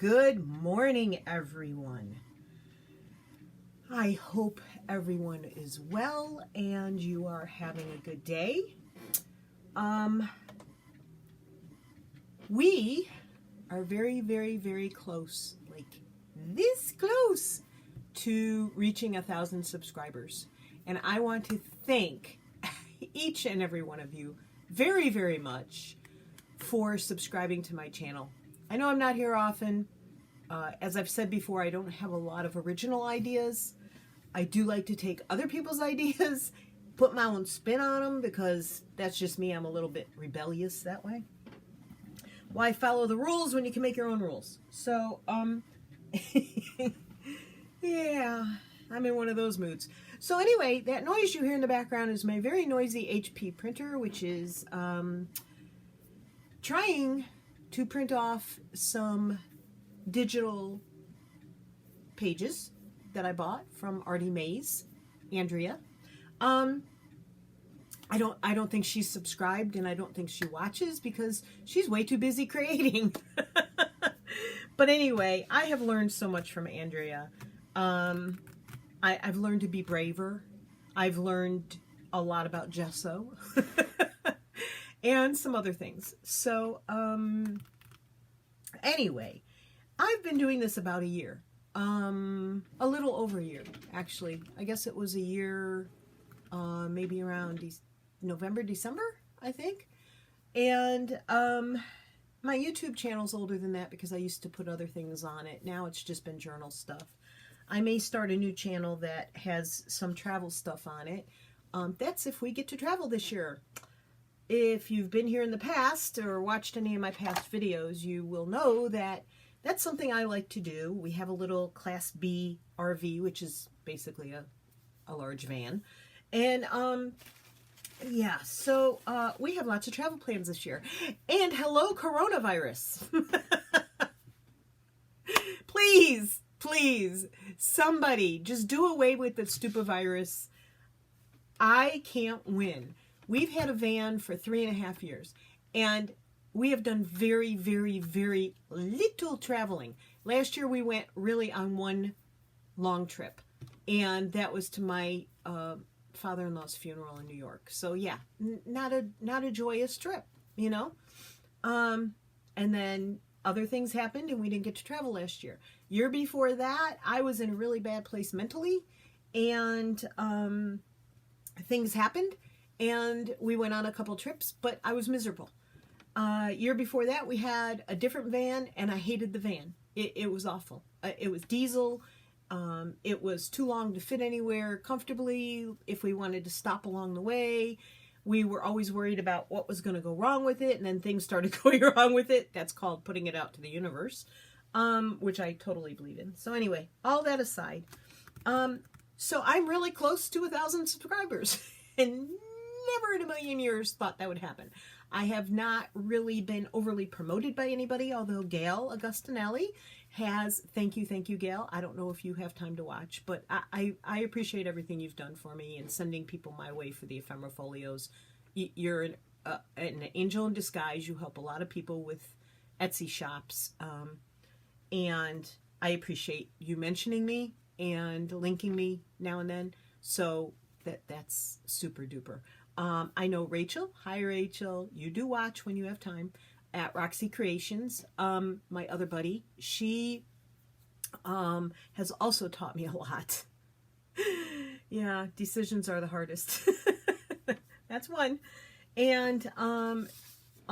Good morning, everyone. I hope everyone is well and you are having a good day. We are very, very, very close, like this close to reaching 1,000 subscribers. And I want to thank each and every one of you very, very much for subscribing to my channel. I know I'm not here often. As I've said before, I don't have a lot of original ideas. I do like to take other people's ideas, put my own spin on them, because that's just me. I'm a little bit rebellious that way. Why follow the rules when you can make your own rules? So, yeah, I'm in one of those moods. So anyway, that noise you hear in the background is my very noisy HP printer, which is trying to print off some digital pages that I bought from Artie Mays, Andrea. I don't think she's subscribed, and I don't think she watches because she's way too busy creating. But anyway, I have learned so much from Andrea. I've learned to be braver. I've learned a lot about gesso and some other things. So anyway, I've been doing this about a year. A little over a year, actually. I guess it was a year, maybe around November, December, I think. And my YouTube channel's older than that because I used to put other things on it. Now it's just been journal stuff. I may start a new channel that has some travel stuff on it. That's if we get to travel this year. If you've been here in the past or watched any of my past videos, you will know that that's something I like to do. We have a little Class B RV, which is basically a large van. And yeah, so we have lots of travel plans this year. And hello, coronavirus. Please, please, somebody just do away with the stupid virus. I can't win. We've had a van for 3.5 years, and we have done very, very, very little traveling. Last year we went really on one long trip, and that was to my father-in-law's funeral in New York. So yeah, not a joyous trip, you know. And then other things happened, and we didn't get to travel last year. Year before that, I was in a really bad place mentally, and things happened, and we went on a couple trips, but I was miserable. Year before that, we had a different van, and I hated the van. It was awful. It was diesel. It was too long to fit anywhere comfortably. If we wanted to stop along the way, we were always worried about what was going to go wrong with it, and then things started going wrong with it. That's called putting it out to the universe, which I totally believe in. So anyway, all that aside, so I'm really close to 1,000 subscribers, and never in a million years thought that would happen. I have not really been overly promoted by anybody, although Gail Augustinelli has. Thank you, Gail. I don't know if you have time to watch, but I appreciate everything you've done for me and sending people my way for the ephemera folios. You're an angel in disguise. You help a lot of people with Etsy shops, and I appreciate you mentioning me and linking me now and then. So that's super duper. I know Rachel. Hi, Rachel. You do watch when you have time at Roxy Creations. My other buddy, she has also taught me a lot. Yeah, decisions are the hardest. That's one. And a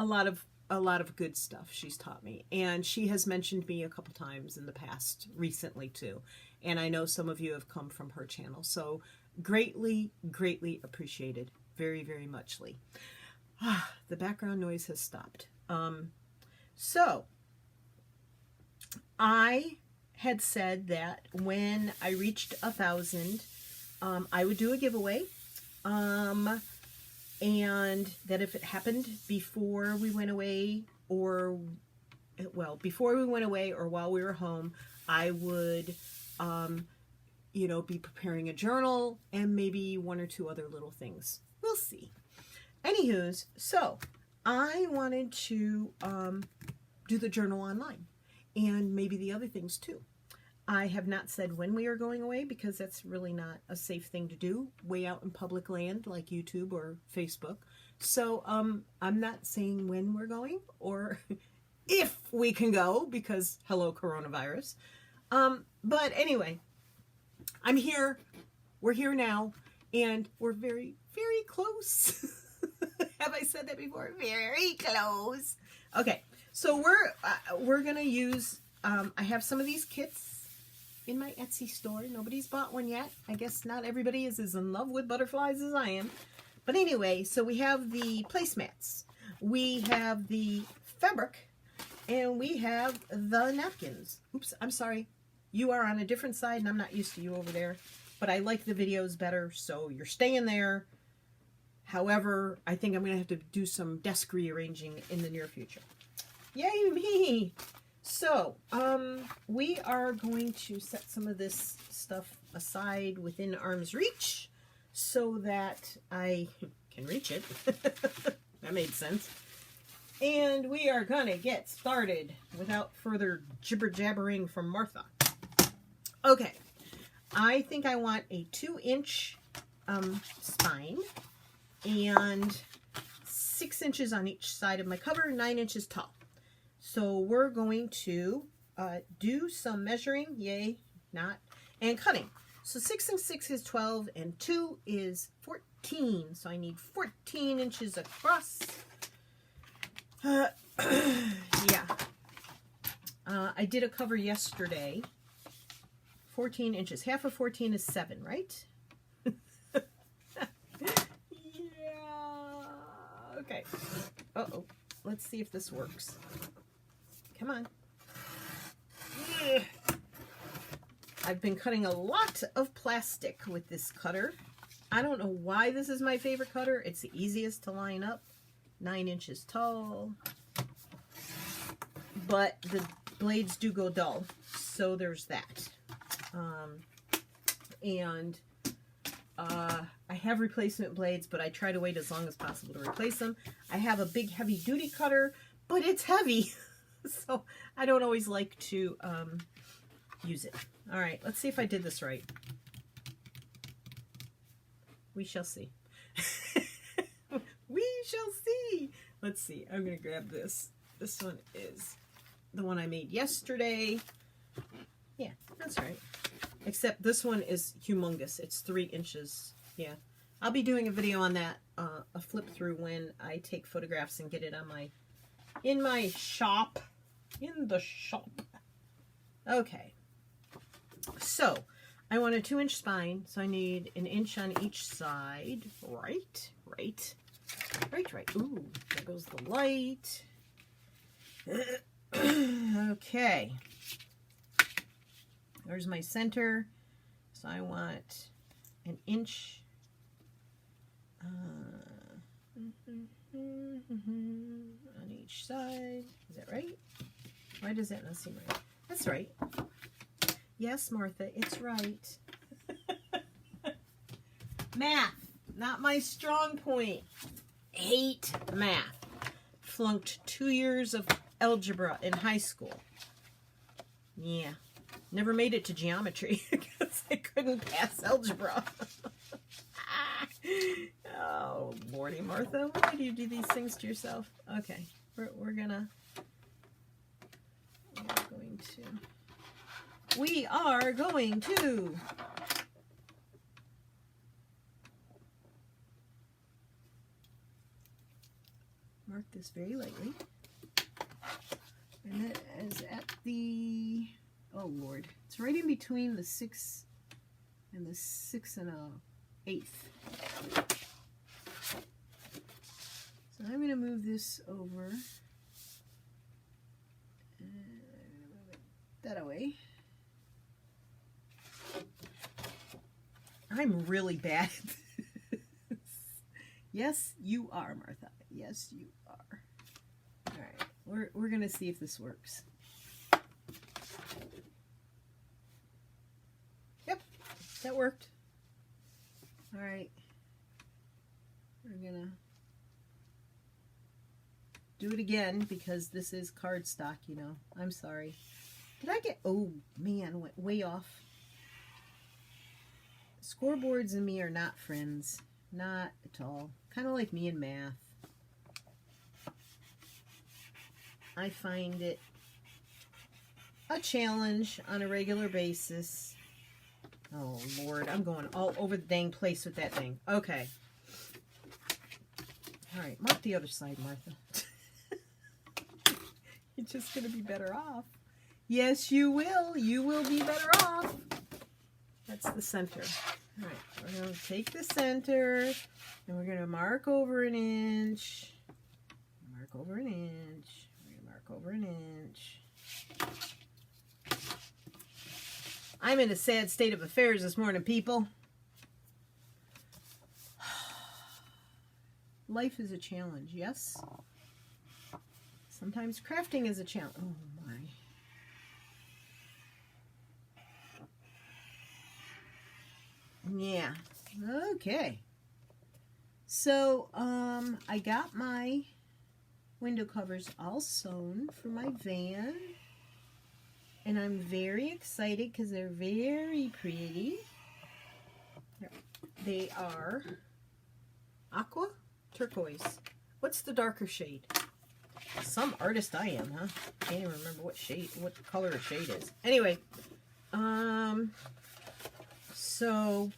lot of good stuff she's taught me. And she has mentioned me a couple times in the past, recently too. And I know some of you have come from her channel. So greatly, greatly appreciated. Very, very muchly. The background noise has stopped. So I had said that when I reached 1,000, I would do a giveaway. And that if it happened before we went away, or before we went away or while we were home, I would be preparing a journal and maybe one or two other little things. We'll see. Anywho's, so I wanted to do the journal online. and maybe the other things too. I have not said when we are going away because that's really not a safe thing to do way out in public land like YouTube or Facebook. So I'm not saying when we're going or if we can go because hello coronavirus. But anyway, I'm here. We're here now, and we're very, very close. Have I said that before? Very close. Okay, so we're gonna use. I have some of these kits in my Etsy store. Nobody's bought one yet. I guess not everybody is as in love with butterflies as I am. But anyway, so we have the placemats, we have the fabric, and we have the napkins. Oops, I'm sorry. You are on a different side, and I'm not used to you over there. But I like the videos better, so you're staying there. However, I think I'm going to have to do some desk rearranging in the near future. Yay me! So, we are going to set some of this stuff aside within arm's reach so that I can reach it. That made sense. And we are going to get started without further jibber-jabbering from Martha. Okay, I think I want a 2-inch spine and 6 inches on each side of my cover, 9 inches tall. So we're going to do some measuring, yay, not, and cutting. So 6 and 6 is 12, and 2 is 14. So I need 14 inches across. Yeah. I did a cover yesterday. 14 inches. Half of 14 is 7, right? Yeah. Okay. Uh-oh. Let's see if this works. Come on. Ugh. I've been cutting a lot of plastic with this cutter. I don't know why this is my favorite cutter. It's the easiest to line up. 9 inches tall. But the blades do go dull. So there's that. I have replacement blades, but I try to wait as long as possible to replace them. I have a big heavy duty cutter, but it's heavy. So I don't always like to use it. All right, let's see if I did this right. We shall see. We shall see. Let's see. I'm going to grab this. This one is the one I made yesterday. Yeah, that's right. Except this one is humongous. It's 3 inches. Yeah. I'll be doing a video on that, a flip through when I take photographs and get it on in my shop. In the shop. Okay. So, I want a 2-inch spine, so I need 1 inch on each side. Right. Ooh, there goes the light. Okay. There's my center. So I want 1 inch on each side. Is that right? Why does that not seem right? That's right. Yes, Martha, it's right. Math, not my strong point. Hate math. Flunked 2 years of algebra in high school. Yeah. Never made it to geometry because I couldn't pass algebra. Oh, Lordy, Martha, why do you do these things to yourself? Okay, we are going to mark this very lightly. And that is at the, oh Lord, it's right in between the 6 and the 6 1/8. So I'm going to move this over and move it that away. I'm really bad at this. Yes, you are, Martha. Yes, you are. All right, we're going to see if this works. Yep, that worked. All right, we're going to do it again because this is cardstock, you know. I'm sorry. Did I get, oh man, went way off. Scoreboards and me are not friends. Not at all. Kind of like me and math. I find it a challenge on a regular basis. Oh, Lord. I'm going all over the dang place with that thing. Okay. All right. Mark the other side, Martha. You're just going to be better off. Yes, you will. You will be better off. That's the center. All right. We're going to take the center, and we're going to mark over an inch. Mark over an inch. We're going to mark over an inch. I'm in a sad state of affairs this morning, people. Life is a challenge, yes? Sometimes crafting is a challenge. Oh, my. Yeah. Okay. So, I got my window covers all sewn for my van. And I'm very excited because they're very pretty. They are aqua turquoise. What's the darker shade? Some artist I am, huh? Can't even remember what shade, what color or shade is. Anyway, so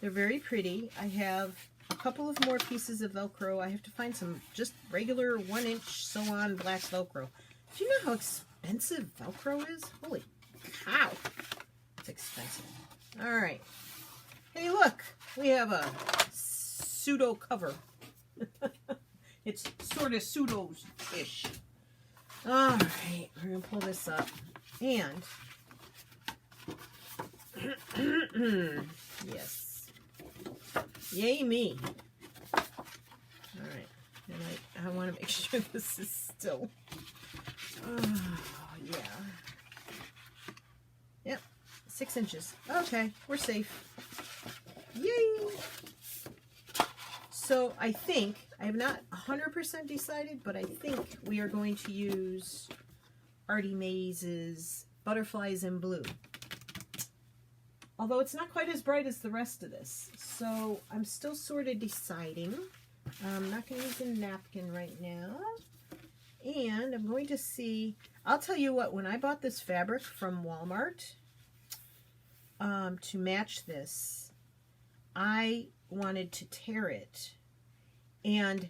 they're very pretty. I have a couple of more pieces of Velcro. I have to find some just regular 1-inch sew-on black Velcro. Do you know how expensive Velcro is? Holy cow. It's expensive. Alright. Hey, look. We have a pseudo cover. It's sort of pseudo-ish. Alright. We're going to pull this up. And yes. Yay me. Alright. And I want to make sure this is still... Oh, yeah. Yep. 6 inches. Okay, we're safe. Yay! So I think, I have not 100% decided, but I think we are going to use Artie Maze's Butterflies in Blue. Although it's not quite as bright as the rest of this. So I'm still sort of deciding. I'm not going to use a napkin right now. And I'm going to see, I'll tell you what, when I bought this fabric from Walmart to match this, I wanted to tear it. And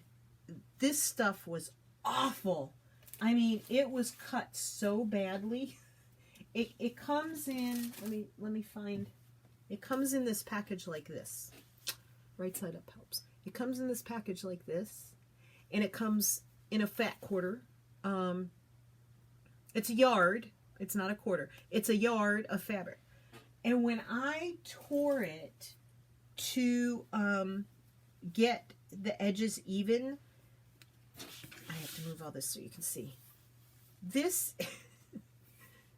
this stuff was awful. I mean, it was cut so badly. It comes in, let me find, it comes in this package like this. Right side up helps. It comes in this package like this, and it comes in a fat quarter. It's a yard. It's not a quarter. It's a yard of fabric. And when I tore it to get the edges even, I have to move all this so you can see. This,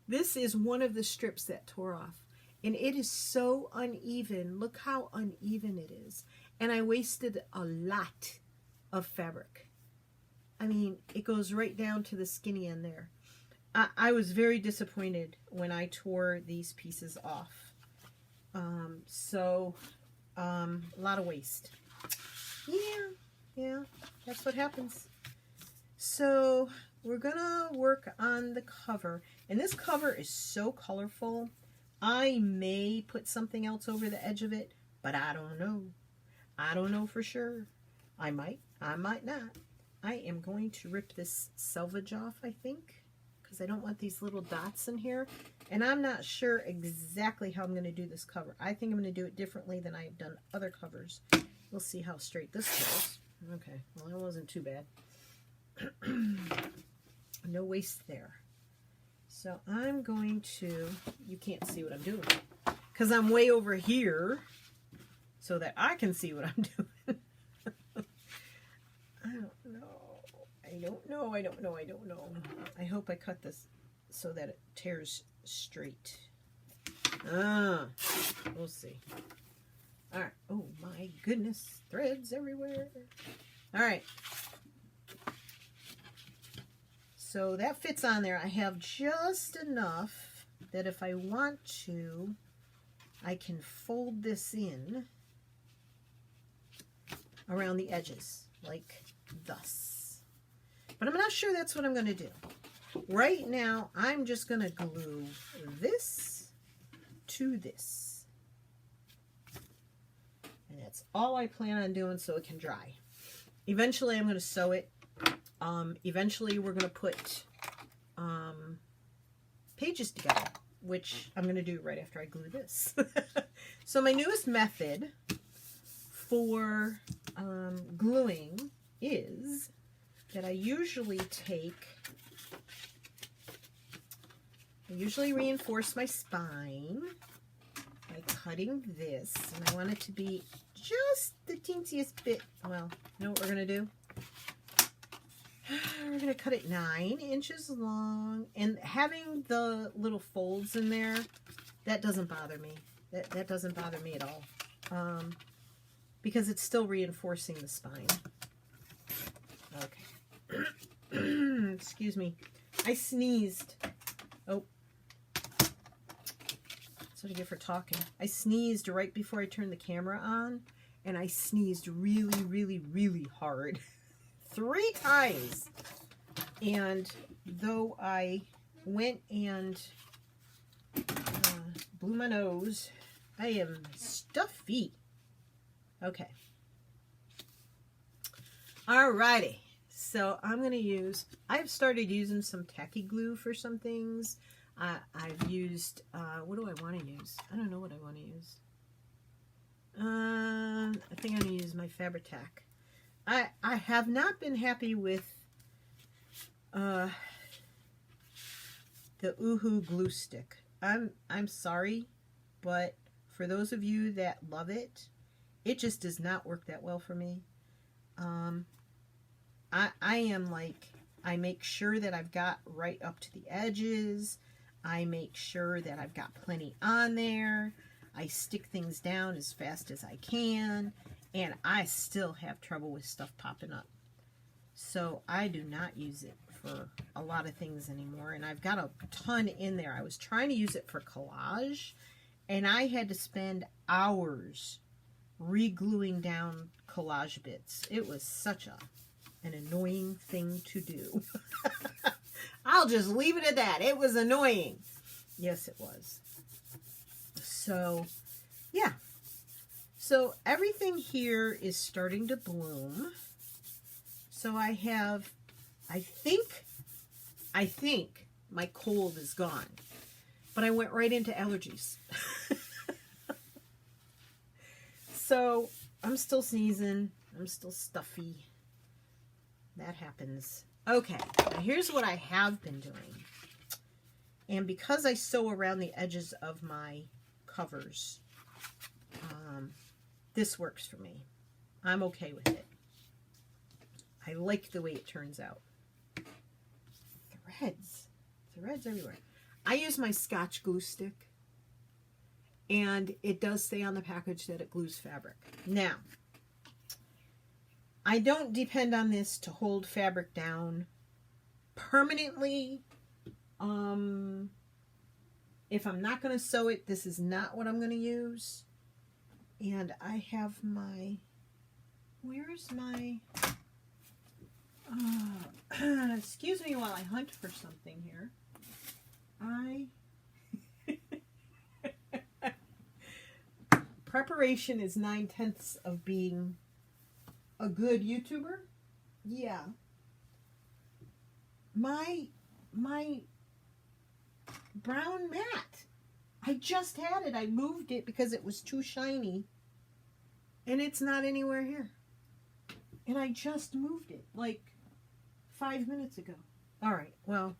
this is one of the strips that tore off. And it is so uneven. Look how uneven it is. And I wasted a lot of fabric. I mean, it goes right down to the skinny end there. I was very disappointed when I tore these pieces off. A lot of waste. Yeah, that's what happens. So we're gonna work on the cover. And this cover is so colorful. I may put something else over the edge of it, but I don't know. I don't know for sure. I might not. I am going to rip this selvage off, I think, because I don't want these little dots in here. And I'm not sure exactly how I'm going to do this cover. I think I'm going to do it differently than I've done other covers. We'll see how straight this goes. Okay, well, that wasn't too bad. No waste there. So I'm going to, you can't see what I'm doing, because I'm way over here so that I can see what I'm doing. I don't know. I hope I cut this so that it tears straight. We'll see. All right. Oh my goodness. Threads everywhere. All right. So that fits on there. I have just enough that if I want to, I can fold this in around the edges, like thus. But I'm not sure that's what I'm going to do. Right now, I'm just going to glue this to this. And that's all I plan on doing so it can dry. Eventually, I'm going to sew it. Eventually, we're going to put pages together, which I'm going to do right after I glue this. So my newest method for gluing is that I usually reinforce my spine by cutting this, and I want it to be just the teensiest bit. Well, you know what we're going to do? We're going to cut it 9 inches long, and having the little folds in there, that doesn't bother me. That doesn't bother me at all, because it's still reinforcing the spine. Okay. Excuse me. I sneezed. Oh. That's what I get for talking. I sneezed right before I turned the camera on, and I sneezed really, really, really hard. 3 times. And though I went and blew my nose, I am stuffy. Okay. Alrighty. So I'm going to use, I've started using some tacky glue for some things. I've used, what do I want to use? I don't know what I want to use. I think I'm going to use my Fabri-Tac. I have not been happy with the Oohoo glue stick. I'm sorry, but for those of you that love it, it just does not work that well for me. I am like, I make sure that I've got right up to the edges. I make sure that I've got plenty on there. I stick things down as fast as I can, and I still have trouble with stuff popping up. So I do not use it for a lot of things anymore, and I've got a ton in there. I was trying to use it for collage, and I had to spend hours re-gluing down collage bits. It was such an annoying thing to do. I'll just leave it at that. It was annoying. Yes, it was. So, yeah. So everything here is starting to bloom. So I have, I think my cold is gone. But I went right into allergies. So I'm still sneezing. I'm still stuffy. That happens. Okay, now here's what I have been doing. And because I sew around the edges of my covers, this works for me. I'm okay with it. I like the way it turns out. Threads everywhere. I use my Scotch glue stick, and it does say on the package that it glues fabric. Now, I don't depend on this to hold fabric down permanently. If I'm not going to sew it, this is not what I'm going to use. And I have my, where's my, excuse me while I hunt for something here. Preparation is 9/10 of being a good YouTuber. Yeah. My brown mat. I just had it. I moved it because it was too shiny. And it's not anywhere here. And I just moved it like 5 minutes ago. All right. Well,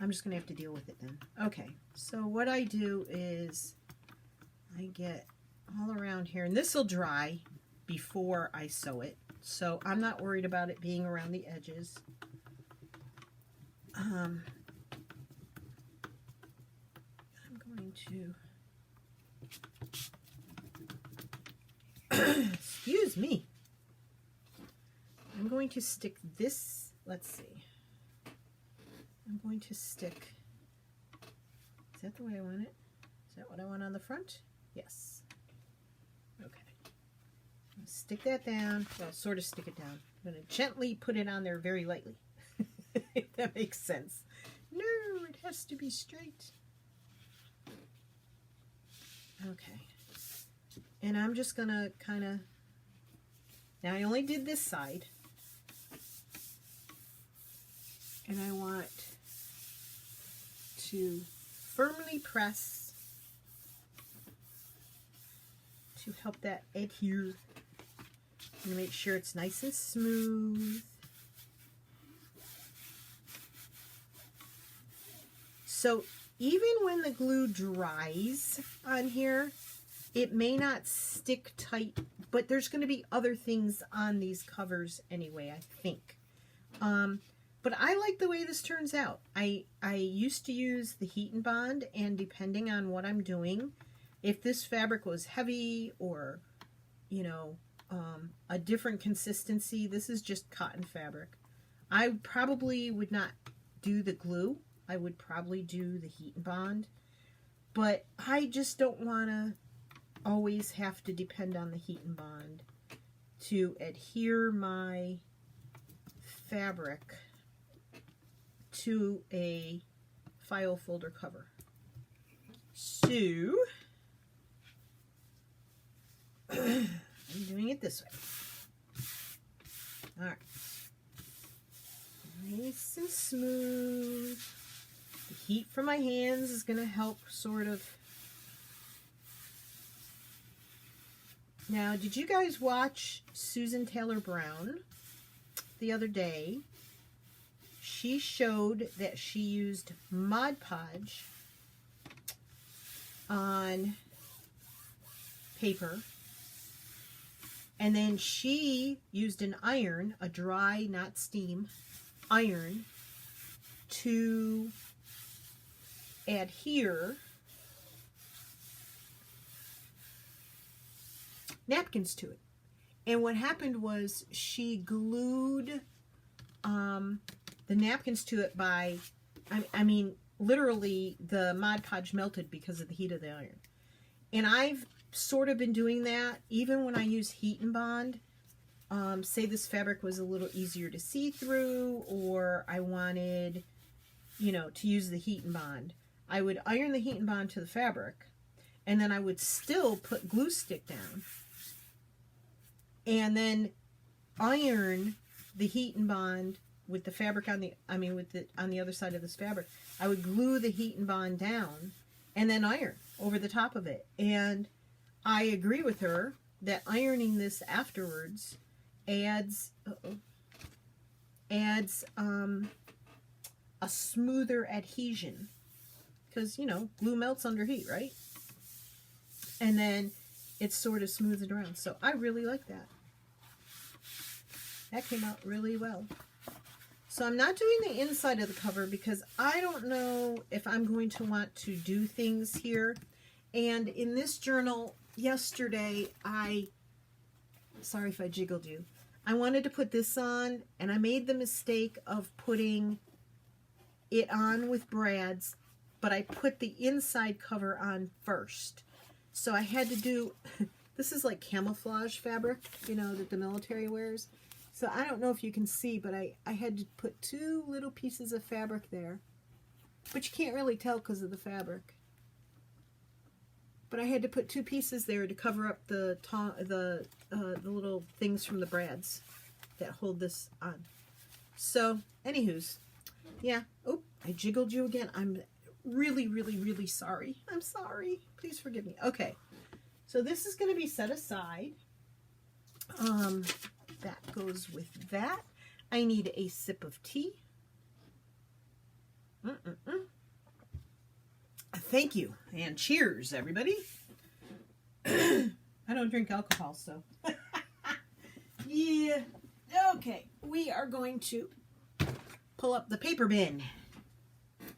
I'm just going to have to deal with it then. Okay. So what I do is I get all around here. And this will dry before I sew it. So I'm not worried about it being around the edges. I'm going to, excuse me. I'm going to stick this, let's see. I'm going to stick, is that the way I want it? Is that what I want on the front? Yes. Okay. Stick that down. Well, sort of stick it down. I'm going to gently put it on there very lightly. If that makes sense. No, it has to be straight. Okay. And I'm just going to kind of, now I only did this side. And I want to firmly press to help that adhere. I'm going to make sure it's nice and smooth. So even when the glue dries on here, it may not stick tight, but there's going to be other things on these covers anyway, I think. But I like the way this turns out. I used to use the Heat and Bond, and depending on what I'm doing, if this fabric was heavy or, you know, a different consistency, this is just cotton fabric, I probably would not do the glue. I would probably do the Heat and Bond. But I just don't want to always have to depend on the Heat and Bond to adhere my fabric to a file folder cover. So I'm doing it this way. All right, nice and smooth. The heat from my hands is going to help sort of. Now, did you guys watch Susan Taylor Brown the other day? She showed that she used Mod Podge on paper, and then she used an iron, a dry, not steam, iron to adhere napkins to it. And what happened was she glued the napkins to it by, I mean, literally the Mod Podge melted because of the heat of the iron. And I've sort of been doing that even when I use Heat and Bond. Say this fabric was a little easier to see through, or I wanted, you know, to use the Heat and Bond. I would iron the Heat and Bond to the fabric, and then I would still put glue stick down, and then iron the Heat and Bond with the fabric on the, on the other side of this fabric. I would glue the Heat and Bond down and then iron over the top of it. And I agree with her that ironing this afterwards adds a smoother adhesion, because, you know, glue melts under heat, right? And then it's sort of smoothed around. So I really like that. That came out really well. So I'm not doing the inside of the cover because I don't know if I'm going to want to do things here. And in this journal yesterday, sorry if I jiggled you, I wanted to put this on, and I made the mistake of putting it on with brads, but I put the inside cover on first. So I had to do, this is like camouflage fabric, you know, that the military wears. So I don't know if you can see, but I had to put two little pieces of fabric there. But you can't really tell because of the fabric. But I had to put two pieces there to cover up the little things from the brads that hold this on. So, anywho's, yeah. Oh, I jiggled you again. I'm really, really, really sorry. I'm sorry. Please forgive me. Okay. So this is going to be set aside. That goes with that. I need a sip of tea. Thank you, and cheers, everybody. I don't drink alcohol, so. Yeah. Okay, we are going to pull up the paper bin.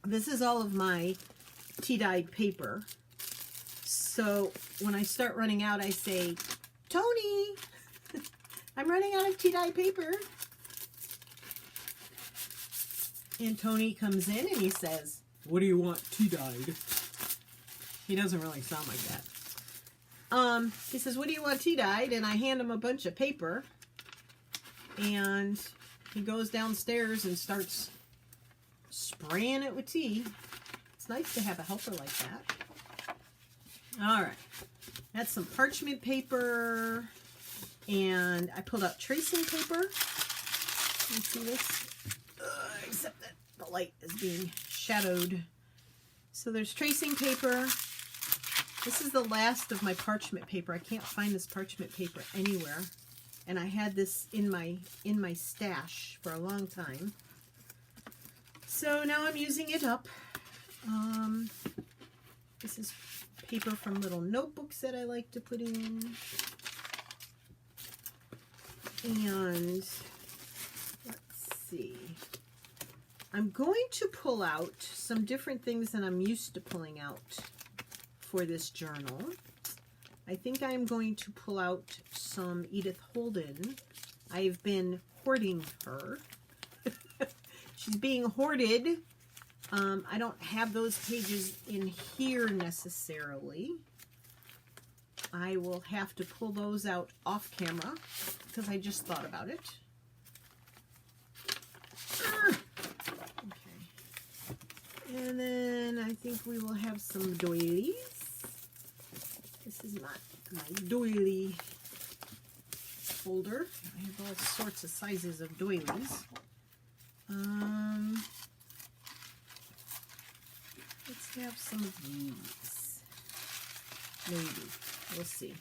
This is all of my tea-dyed paper. So when I start running out, I say, Tony, I'm running out of tea-dye paper. And Tony comes in and he says, "What do you want tea-dyed?" He doesn't really sound like that. He says, "What do you want tea-dyed?" And I hand him a bunch of paper. And he goes downstairs and starts spraying it with tea. It's nice to have a helper like that. All right. That's some parchment paper. And I pulled out tracing paper. You see this? Except that the light is being shadowed. So there's tracing paper. This is the last of my parchment paper. I can't find this parchment paper anywhere. And I had this in my stash for a long time. So now I'm using it up. This is paper from little notebooks that I like to put in. And let's see. I'm going to pull out some different things than I'm used to pulling out for this journal. I think I'm going to pull out some Edith Holden. I've been hoarding her. She's being hoarded. I don't have those pages in here necessarily. I will have to pull those out off camera because I just thought about it. Okay. And then I think we will have some doilies. This is not my doily folder. I have all sorts of sizes of doilies. Let's have some of these. Maybe. We'll see.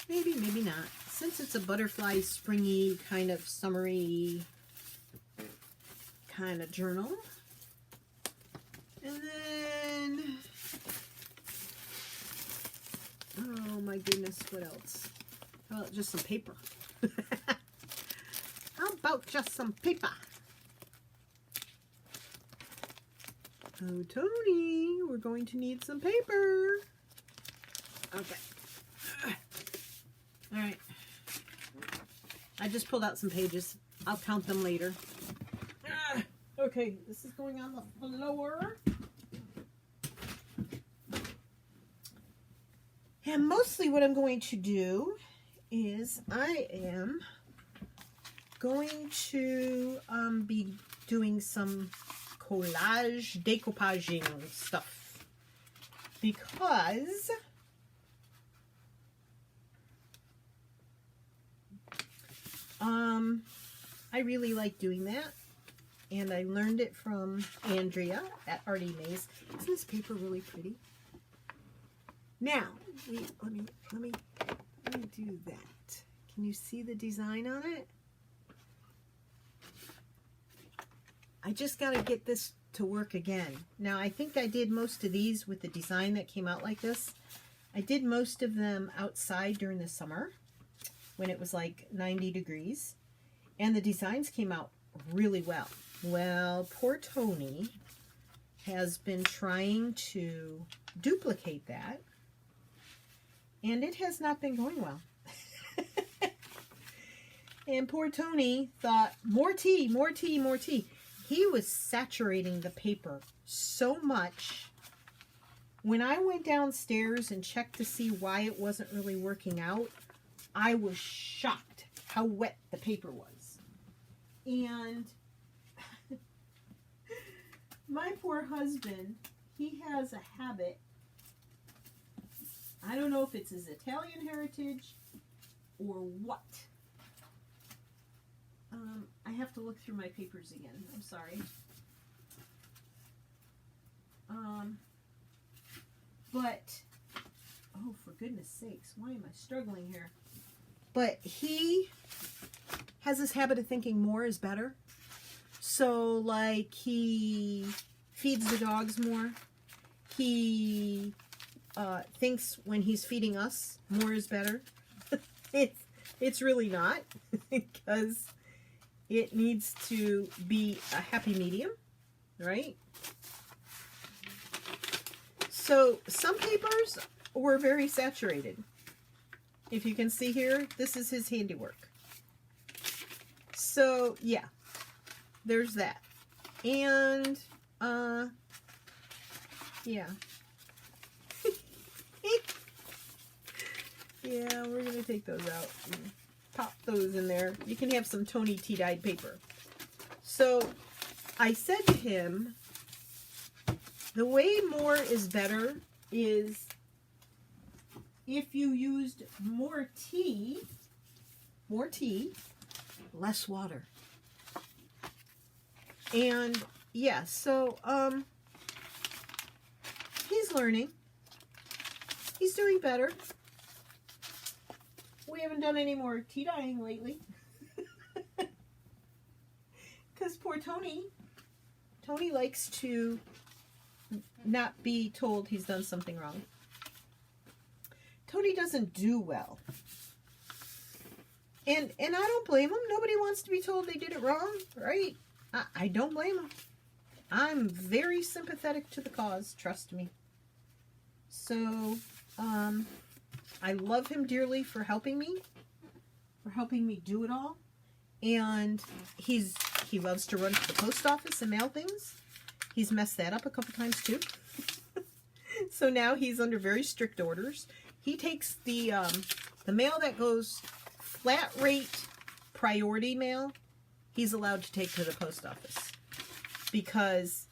Maybe, maybe not. Since it's a butterfly, springy, kind of summery kind of journal. And then, oh my goodness, what else? How about just some paper? How about just some paper? Oh, Tony, we're going to need some paper. Okay. All right. I just pulled out some pages. I'll count them later. Okay, this is going on the floor. And mostly what I'm going to do is I am going to be doing some collage decoupaging stuff because I really like doing that, and I learned it from Andrea at Artie Mays. Isn't this paper really pretty? Now, let me do that. Can you see the design on it? I just got to get this to work again. Now, I think I did most of these with the design that came out like this. I did most of them outside during the summer when it was like 90 degrees. And the designs came out really well. Well, poor Tony has been trying to duplicate that. And it has not been going well. And poor Tony thought, more tea, more tea, more tea. He was saturating the paper so much. When I went downstairs and checked to see why it wasn't really working out, I was shocked how wet the paper was. And my poor husband, he has a habit. I don't know if it's his Italian heritage or what. I have to look through my papers again. I'm sorry. But, oh, for goodness sakes, why am I struggling here? But he has this habit of thinking more is better. So, like, he feeds the dogs more. He thinks when he's feeding us, more is better. It's really not, because it needs to be a happy medium, right? So some papers were very saturated. If you can see here, this is his handiwork. So yeah, there's that. And, yeah. Yeah, we're going to take those out and pop those in there. You can have some Tony tea-dyed paper. So, I said to him, the way more is better is if you used more tea, less water. And yeah, so he's learning. He's doing better. We haven't done any more tea dyeing lately. Because poor Tony likes to not be told he's done something wrong. Tony doesn't do well. And I don't blame him. Nobody wants to be told they did it wrong, right? I don't blame him. I'm very sympathetic to the cause, trust me. So, I love him dearly for helping me do it all. And he loves to run to the post office and mail things. He's messed that up a couple times too. So now he's under very strict orders. He takes the mail that goes flat rate priority mail, he's allowed to take to the post office. Because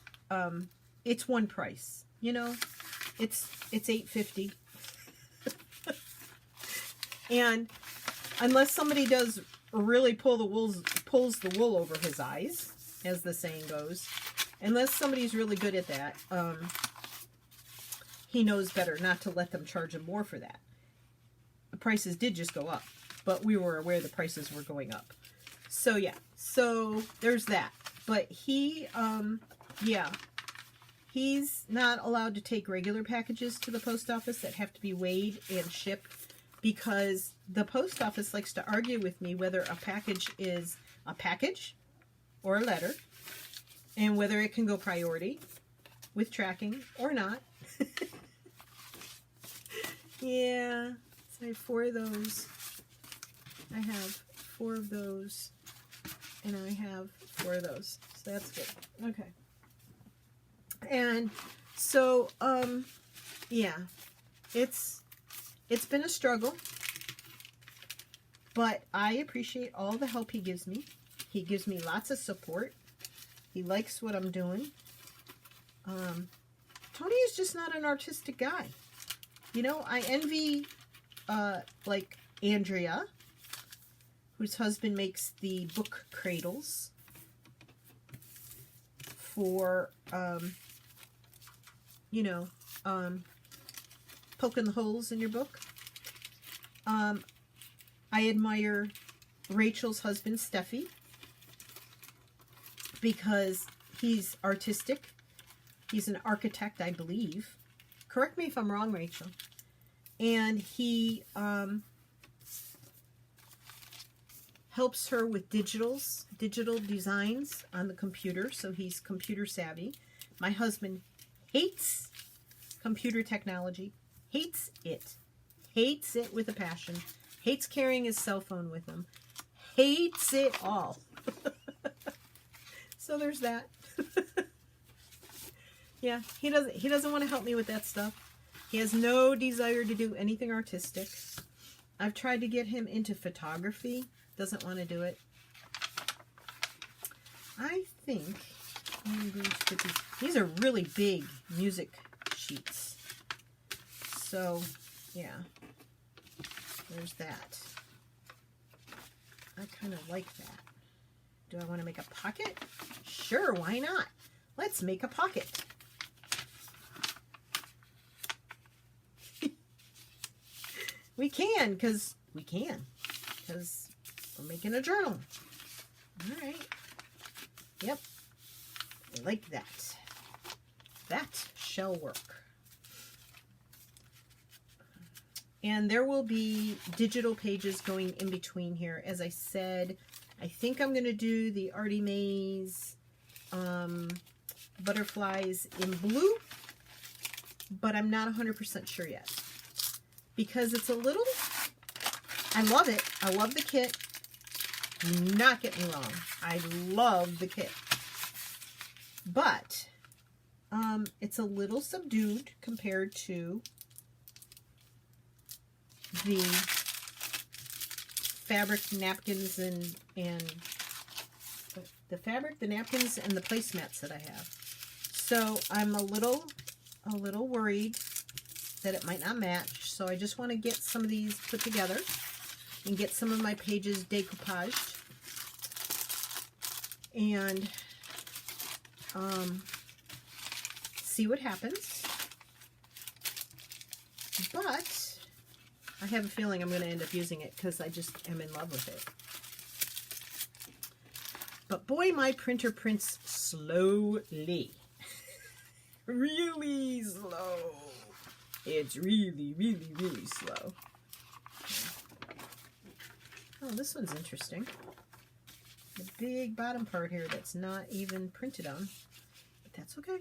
it's one price. You know? It's $8.50. And unless somebody does really pulls the wool over his eyes, as the saying goes, unless somebody's really good at that, he knows better not to let them charge him more for that. The prices did just go up, but we were aware the prices were going up. So yeah, so there's that. But he, yeah, he's not allowed to take regular packages to the post office that have to be weighed and shipped, because the post office likes to argue with me whether a package is a package or a letter, and whether it can go priority with tracking or not. Yeah, so I have 4 of those. I have 4 of those, and I have 4 of those. So that's good. Okay. And so, yeah, it's been a struggle, but I appreciate all the help he gives me. He gives me lots of support. He likes what I'm doing. Tony is just not an artistic guy. You know, I envy, like, Andrea, whose husband makes the book cradles for, you know, poking the holes in your book. I admire Rachel's husband, Steffi, because he's artistic. He's an architect, I believe. Correct me if I'm wrong, Rachel. And he helps her with digital designs on the computer, so he's computer savvy. My husband hates computer technology. Hates it with a passion. Hates carrying his cell phone with him. Hates it all. So there's that. Yeah, he doesn't want to help me with that stuff. He has no desire to do anything artistic. I've tried to get him into photography. Doesn't want to do it. I think I'm going to put these are really big music sheets. So, yeah. There's that. I kind of like that. Do I want to make a pocket? Sure, why not? Let's make a pocket. We can, because we're making a journal. All right. Yep. I like that. That shall work. And there will be digital pages going in between here. As I said, I think I'm going to do the Artie Mays butterflies in blue, but I'm not 100% sure yet. Because it's a little, I love it. I love the kit. Do not get me wrong. I love the kit. but it's a little subdued compared to the fabric napkins and the fabric, the napkins, and the placemats that I have. So I'm a little worried that it might not match. So I just want to get some of these put together and get some of my pages decoupaged and see what happens. But I have a feeling I'm going to end up using it because I just am in love with it. But boy, my printer prints slowly. Really slow. It's really, really, really slow. Oh, this one's interesting. The big bottom part here that's not even printed on, but that's okay.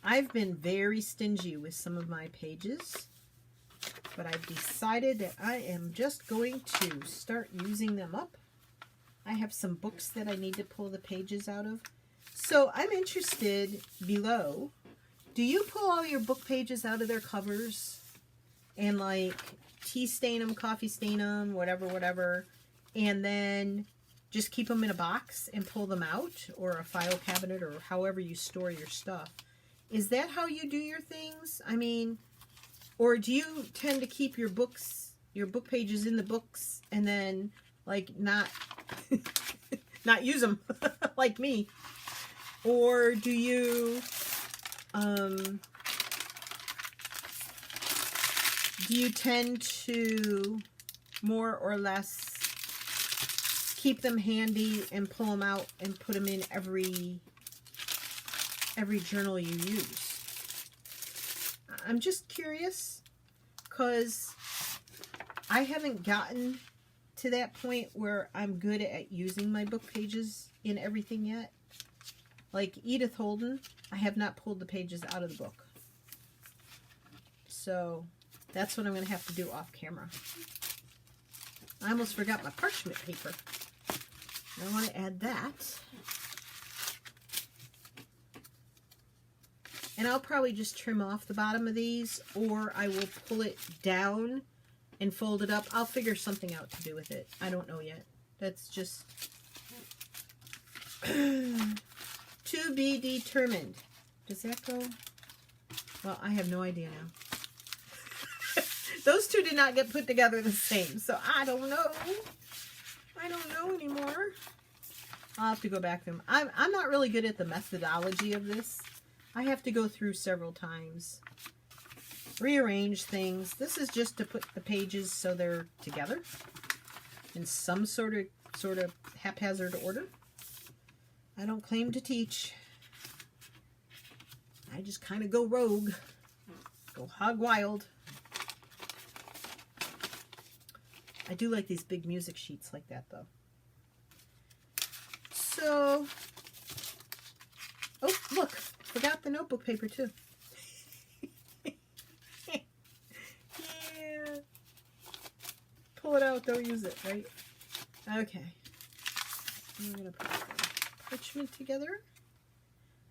I've been very stingy with some of my pages, but I've decided that I am just going to start using them up. I have some books that I need to pull the pages out of. So I'm interested below, do you pull all your book pages out of their covers and like tea stain them, coffee stain them, whatever, and then just keep them in a box and pull them out, or a file cabinet, or however you store your stuff? Is that how you do your things? I mean, or do you tend to keep your books, your book pages in the books and then like not use them like me? Or do you tend to more or less keep them handy and pull them out and put them in every journal you use? I'm just curious because I haven't gotten to that point where I'm good at using my book pages in everything yet. Like Edith Holden, I have not pulled the pages out of the book. So that's what I'm going to have to do off camera. I almost forgot my parchment paper. I want to add that. And I'll probably just trim off the bottom of these, or I will pull it down and fold it up. I'll figure something out to do with it. I don't know yet. That's just to be determined. Does that go? Well, I have no idea now. Those two did not get put together the same, so I don't know. I don't know anymore. I'll have to go back to them. I'm not really good at the methodology of this. I have to go through several times, rearrange things. This is just to put the pages so they're together in some sort of haphazard order. I don't claim to teach. I just kind of go rogue, go hog wild. I do like these big music sheets like that, though. So, oh, look, forgot the notebook paper, too. Yeah. Pull it out, don't use it, right? Okay. I'm going to put the parchment together.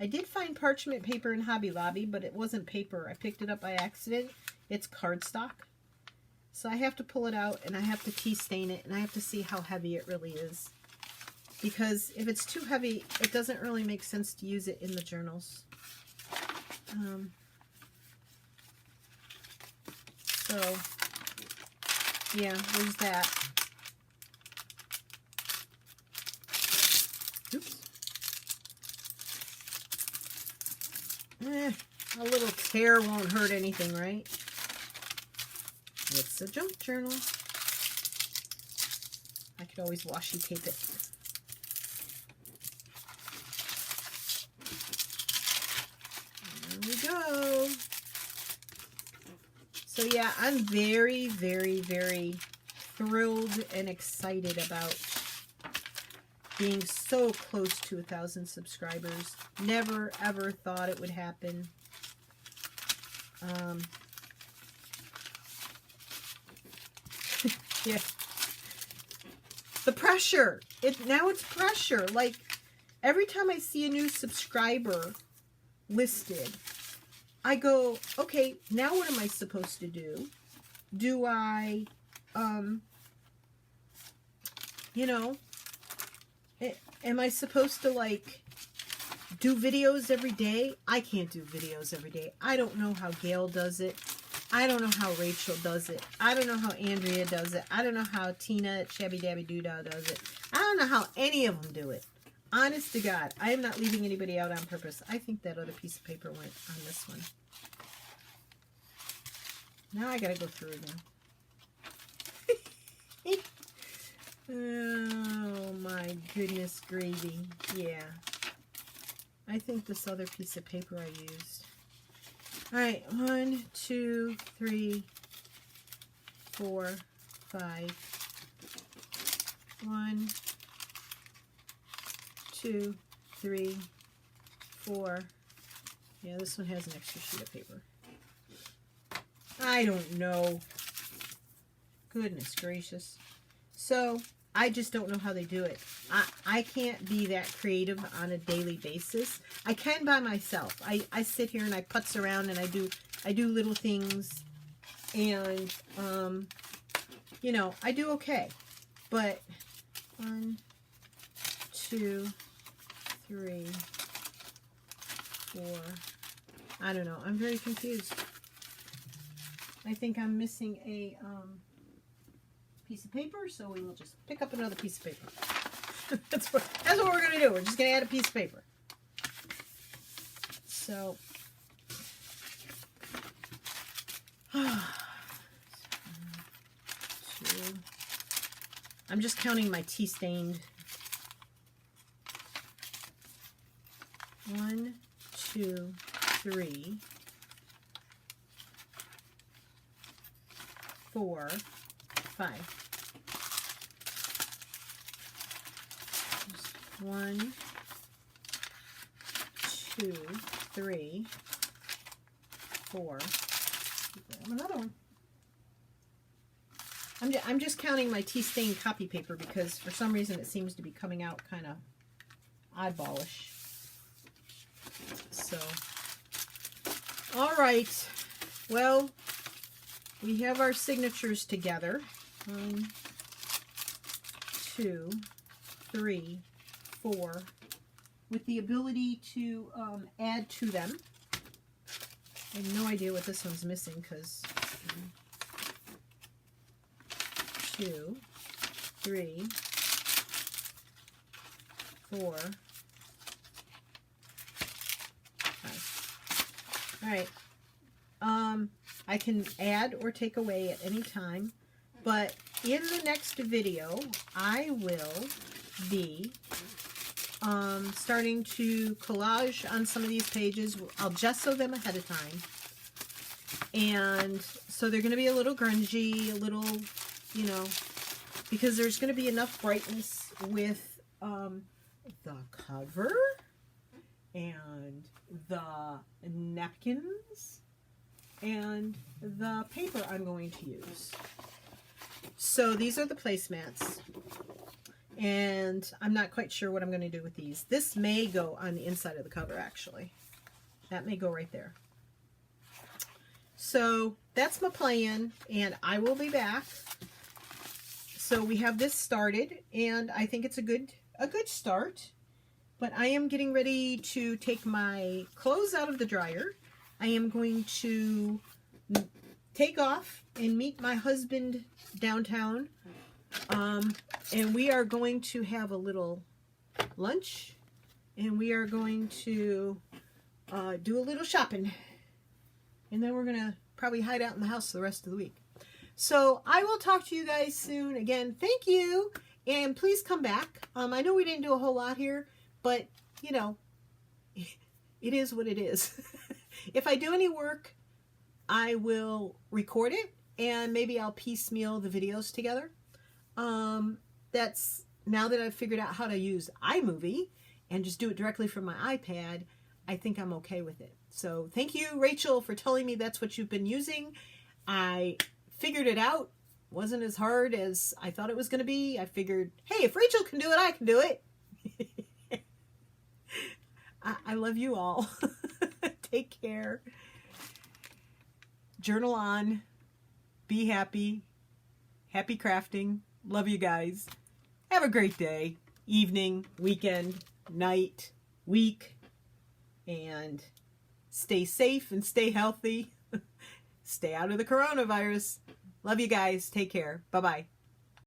I did find parchment paper in Hobby Lobby, but it wasn't paper. I picked it up by accident. It's cardstock. So I have to pull it out, and I have to tea stain it, and I have to see how heavy it really is. Because if it's too heavy, it doesn't really make sense to use it in the journals. So, yeah, there's that. Oops. A little tear won't hurt anything, right? It's a junk journal. I could always washi tape it. There we go. So yeah, I'm very, very, very thrilled and excited about being so close to 1,000 subscribers. Never, ever thought it would happen. Yeah. The pressure. Now it's pressure. Like, every time I see a new subscriber listed, I go, okay, now what am I supposed to do? Do I, you know, am I supposed to, like, do videos every day? I can't do videos every day. I don't know how Gail does it. I don't know how Rachel does it. I don't know how Andrea does it. I don't know how Tina at Shabby Dabby Doodah does it. I don't know how any of them do it. Honest to God, I am not leaving anybody out on purpose. I think that other piece of paper went on this one. Now I gotta go through again. Oh my goodness gravy. Yeah. I think this other piece of paper I used. Alright, 1, 2, 3, 4, 5. 1, 2, 3, 4. Yeah, this one has an extra sheet of paper. I don't know. Goodness gracious. So, I just don't know how they do it. I can't be that creative on a daily basis. I can by myself. I sit here and I putz around and I do little things, and you know, I do okay. But 1, 2, 3, 4. I don't know. I'm very confused. I think I'm missing a piece of paper, so we will just pick up another piece of paper. that's what we're going to do. We're just going to add a piece of paper. So, I'm just counting my tea stained. 1, 2, 3, 4, 5. 1, 2, 3, 4. Grab another one. I'm just counting my tea stained copy paper because for some reason it seems to be coming out kind of eyeballish. So, all right. Well, we have our signatures together. 1, 2, 3, 4, with the ability to add to them. I have no idea what this one's missing because 2, 3, 4, 5. All right. I can add or take away at any time, but in the next video, I will be starting to collage on some of these pages. I'll gesso them ahead of time, and so they're going to be a little grungy, a little, you know, because there's going to be enough brightness with the cover and the napkins and the paper I'm going to use. So these are the placemats, and I'm not quite sure what I'm going to do with these. This may go on the inside of the cover, actually. That may go right there. So that's my plan, and I will be back. So we have this started, and I think it's a good start. But I am getting ready to take my clothes out of the dryer. I am going to take off and meet my husband downtown. And we are going to have a little lunch. And we are going to do a little shopping. And then we're going to probably hide out in the house the rest of the week. So I will talk to you guys soon. Again, thank you. And please come back. I know we didn't do a whole lot here, but, you know, it is what it is. If I do any work, I will record it, and maybe I'll piecemeal the videos together. That's, now that I've figured out how to use iMovie and just do it directly from my iPad, I think I'm okay with it. So thank you, Rachel, for telling me that's what you've been using. I figured it out wasn't as hard as I thought it was going to be. I figured, hey, if Rachel can do it, I can do it. I love you all. Take care. Journal on. Be happy. Happy crafting. Love you guys. Have a great day, evening, weekend, night, week, and stay safe and stay healthy. Stay out of the coronavirus. Love you guys. Take care. Bye-bye.